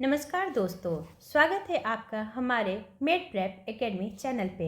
नमस्कार दोस्तों, स्वागत है आपका हमारे मेड प्रेप एकेडमी चैनल पे।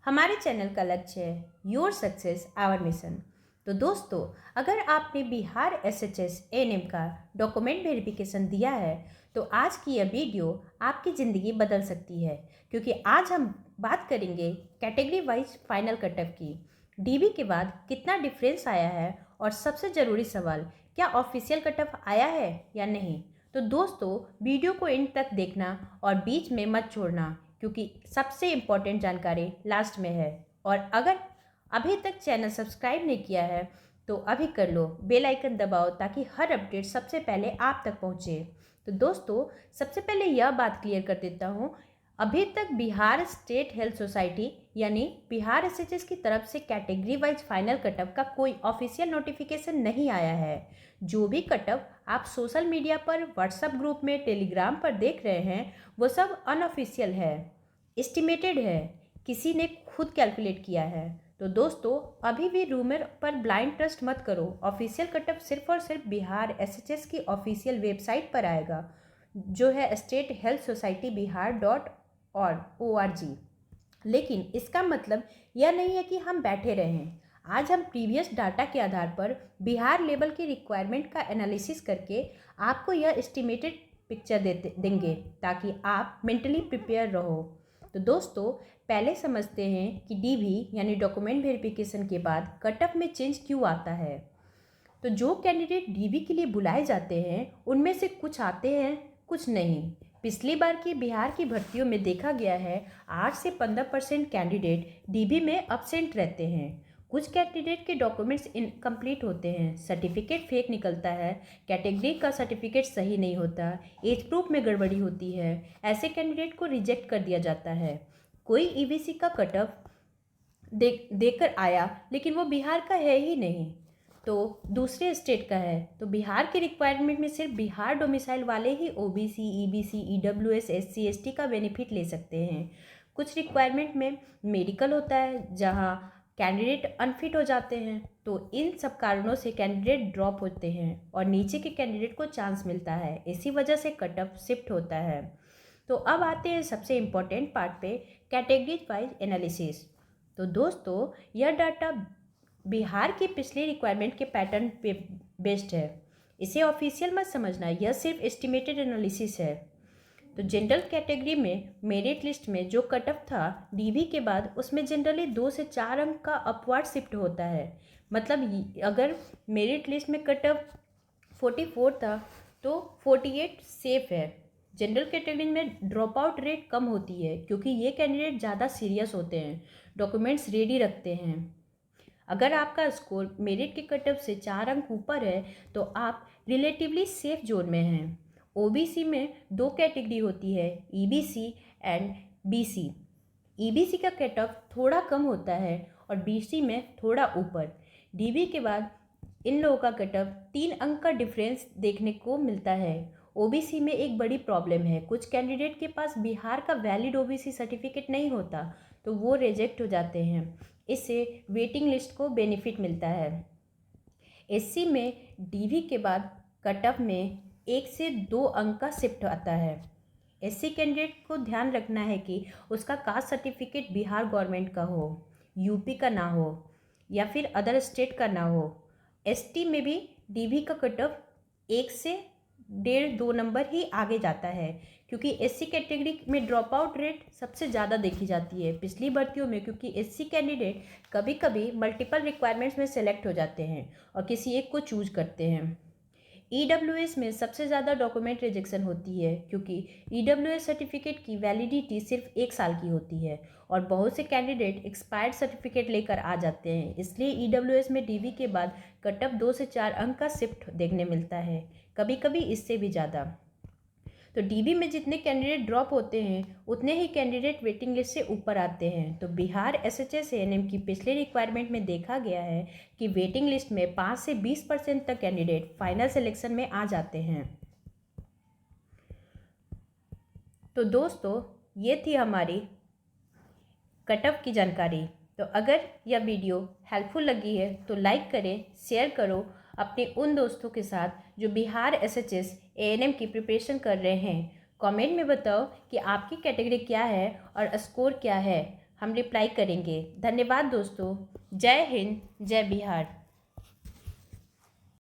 हमारे चैनल का लक्ष्य है योर सक्सेस आवर मिशन। तो दोस्तों, अगर आपने बिहार एसएचएस एएनएम का डॉक्यूमेंट वेरिफिकेशन दिया है तो आज की यह वीडियो आपकी ज़िंदगी बदल सकती है, क्योंकि आज हम बात करेंगे कैटेगरी वाइज फाइनल कटअप की। डीबी के बाद कितना डिफरेंस आया है और सबसे ज़रूरी सवाल, क्या ऑफिशियल कटअप आया है या नहीं। तो दोस्तों, वीडियो को एंड तक देखना और बीच में मत छोड़ना, क्योंकि सबसे इम्पोर्टेंट जानकारी लास्ट में है। और अगर अभी तक चैनल सब्सक्राइब नहीं किया है तो अभी कर लो, बेल आइकन दबाओ ताकि हर अपडेट सबसे पहले आप तक पहुंचे। तो दोस्तों, सबसे पहले यह बात क्लियर कर देता हूँ, अभी तक बिहार स्टेट हेल्थ सोसाइटी यानी बिहार एसएचएस की तरफ से कैटेगरी वाइज फाइनल कटअप का कोई ऑफिशियल नोटिफिकेशन नहीं आया है। जो भी कटअप आप सोशल मीडिया पर, व्हाट्सएप ग्रुप में, टेलीग्राम पर देख रहे हैं वो सब अनऑफिशियल है, एस्टिमेटेड है, किसी ने खुद कैलकुलेट किया है। तो दोस्तों, अभी भी रूमर पर ब्लाइंड ट्रस्ट मत करो। ऑफिशियल कटअप सिर्फ और सिर्फ बिहार एसएचएस की ऑफिशियल वेबसाइट पर आएगा, जो है state health society Bihar .org। लेकिन इसका मतलब यह नहीं है कि हम बैठे रहें। आज हम प्रीवियस डाटा के आधार पर बिहार लेवल की रिक्वायरमेंट का एनालिसिस करके आपको यह एस्टिमेटेड पिक्चर देंगे ताकि आप मेंटली प्रिपेयर रहो। तो दोस्तों, पहले समझते हैं कि डीवी यानी डॉक्यूमेंट वेरिफिकेशन के बाद कटअप में चेंज क्यों आता है। तो जो कैंडिडेट डीवी के लिए बुलाए जाते हैं उनमें से कुछ आते हैं, कुछ नहीं। पिछली बार की बिहार की भर्तियों में देखा गया है 8 से 15% कैंडिडेट डीबी में अब्सेंट रहते हैं। कुछ कैंडिडेट के डॉक्यूमेंट्स इनकम्प्लीट होते हैं, सर्टिफिकेट फेक निकलता है, कैटेगरी का सर्टिफिकेट सही नहीं होता, एज प्रूफ में गड़बड़ी होती है। ऐसे कैंडिडेट को रिजेक्ट कर दिया जाता है। कोई ईबीसी का कटअप देकर आया लेकिन वो बिहार का है ही नहीं, तो दूसरे स्टेट का है। तो बिहार के रिक्वायरमेंट में सिर्फ बिहार डोमिसाइल वाले ही OBC, EBC, EWS, SC, ST का बेनिफिट ले सकते हैं। कुछ रिक्वायरमेंट में मेडिकल होता है जहां कैंडिडेट अनफिट हो जाते हैं, तो इन सब कारणों से कैंडिडेट ड्रॉप होते हैं और नीचे के कैंडिडेट को चांस मिलता है। इसी वजह से कटअप शिफ्ट होता है। तो अब आते हैं सबसे इम्पोर्टेंट पार्ट पे, कैटेगरी वाइज एनालिसिस। तो दोस्तों, यह डाटा बिहार की पिछले रिक्वायरमेंट के पैटर्न पे बेस्ड है। इसे ऑफिशियल मत समझना, यह सिर्फ एस्टिमेटेड एनालिसिस है। तो जनरल कैटेगरी में मेरिट लिस्ट में जो कटअप था डीबी के बाद, उसमें जनरली 2 से 4 अंक का अपवर्ड शिफ्ट होता है। मतलब अगर मेरिट लिस्ट में कटअप 44 था तो 48 सेफ है। जनरल कैटेगरी में ड्रॉप आउट रेट कम होती है क्योंकि ये कैंडिडेट ज़्यादा सीरियस होते हैं, डॉक्यूमेंट्स रेडी रखते हैं। अगर आपका स्कोर मेरिट के कटअप से 4 अंक ऊपर है तो आप रिलेटिवली सेफ जोन में हैं। ओबीसी में 2 कैटेगरी होती है, ईबीसी एंड बीसी। ईबीसी का कटअप थोड़ा कम होता है और बीसी में थोड़ा ऊपर। डीबी के बाद इन लोगों का कटअप 3 अंक का डिफरेंस देखने को मिलता है। ओबीसी में एक बड़ी प्रॉब्लम है, कुछ कैंडिडेट के पास बिहार का वैलिड ओबीसी सर्टिफिकेट नहीं होता तो वो रिजेक्ट हो जाते हैं। इससे वेटिंग लिस्ट को बेनिफिट मिलता है। एससी में डीवी के बाद कटअप में 1 से 2 अंक का शिफ्ट आता है। एससी कैंडिडेट को ध्यान रखना है कि उसका कास्ट सर्टिफिकेट बिहार गवर्नमेंट का हो, यूपी का ना हो या फिर अदर स्टेट का ना हो। एसटी में भी डीवी का कटअप 1 से 1.5-2 नंबर ही आगे जाता है, क्योंकि एससी कैटेगरी में ड्रॉप आउट रेट सबसे ज़्यादा देखी जाती है पिछली भर्तियों में, क्योंकि एससी कैंडिडेट कभी कभी मल्टीपल रिक्वायरमेंट्स में सेलेक्ट हो जाते हैं और किसी एक को चूज करते हैं। ईडब्ल्यूएस में सबसे ज़्यादा डॉक्यूमेंट रिजेक्शन होती है क्योंकि ईडब्ल्यूएस सर्टिफिकेट की वैलिडिटी सिर्फ 1 साल की होती है और बहुत से कैंडिडेट एक्सपायर्ड सर्टिफिकेट लेकर आ जाते हैं। इसलिए ईडब्ल्यूएस में डीवी के बाद कटअप 2 से 4 अंक का शिफ्ट देखने मिलता है, कभी कभी इससे भी ज़्यादा। तो डीबी में जितने कैंडिडेट ड्रॉप होते हैं उतने ही कैंडिडेट वेटिंग लिस्ट से ऊपर आते हैं। तो बिहार एसएचएस एएनएम की पिछले रिक्वायरमेंट में देखा गया है कि वेटिंग लिस्ट में 5 से 20% तक कैंडिडेट फाइनल सिलेक्शन में आ जाते हैं। तो दोस्तों, ये थी हमारी कटअप की जानकारी। तो अगर यह वीडियो हेल्पफुल लगी है तो लाइक करें, शेयर करो अपने उन दोस्तों के साथ जो बिहार एसएचएस एएनएम की प्रिपरेशन कर रहे हैं। कमेंट में बताओ कि आपकी कैटेगरी क्या है और स्कोर क्या है, हम रिप्लाई करेंगे। धन्यवाद दोस्तों। जय हिंद, जय बिहार।